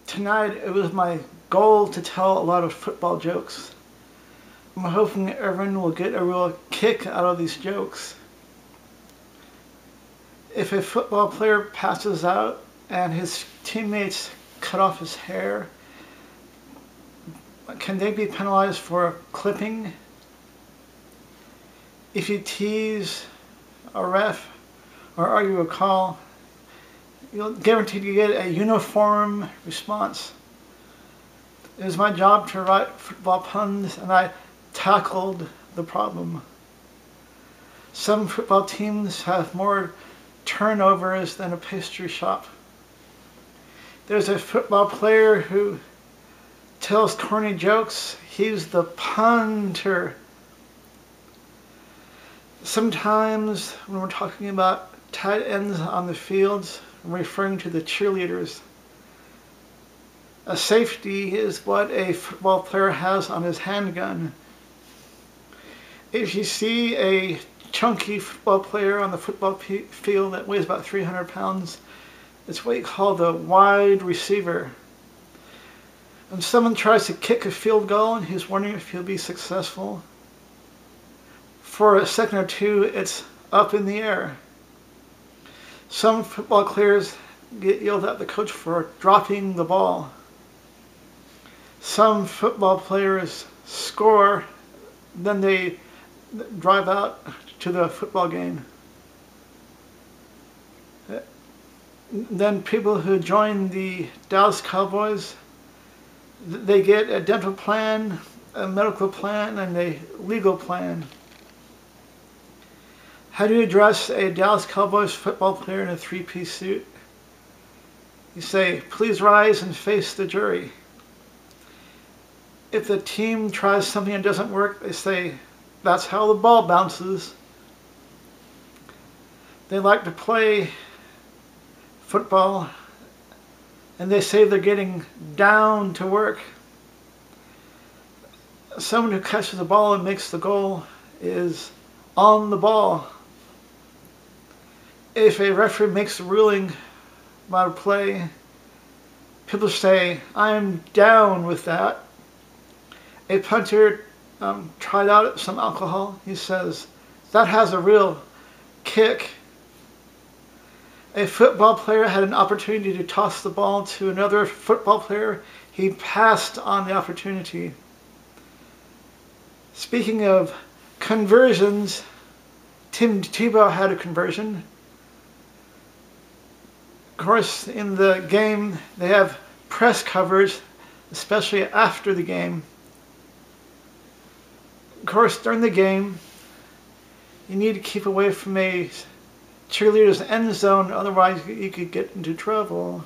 Tonight it was my goal to tell a lot of football jokes. I'm hoping everyone will get a real kick out of these jokes. If a football player passes out and his teammates cut off his hair, can they be penalized for clipping? If you tease a ref or argue a call, you'll guaranteed to get a uniform response. It was my job to write football puns, and I tackled the problem. Some football teams have more turnovers than a pastry shop. There's a football player who tells corny jokes. He's the punter. Sometimes when we're talking about tight ends on the fields, I'm referring to the cheerleaders. A safety is what a football player has on his handgun. If you see a chunky football player on the football field that weighs about 300 pounds, it's what you call the wide receiver. When someone tries to kick a field goal and he's wondering if he'll be successful, for a second or two it's up in the air. Some football players get yelled at the coach for dropping the ball. Some football players score, then they drive out to the football game. Then people who join the Dallas Cowboys, they get a dental plan, a medical plan, and a legal plan. How do you address a Dallas Cowboys football player in a three-piece suit? You say, "Please rise and face the jury." If the team tries something that doesn't work, they say, "That's how the ball bounces." They like to play football, and they say they're getting down to work. Someone who catches the ball and makes the goal is on the ball. If a referee makes a ruling about a play, people say, "I'm down with that." A punter tried out some alcohol. He says, "That has a real kick." A football player had an opportunity to toss the ball to another football player. He passed on the opportunity. Speaking of conversions, Tim Tebow had a conversion. Of course, in the game, they have press coverage, especially after the game. Of course, during the game, you need to keep away from a cheerleader's end zone, otherwise you could get into trouble.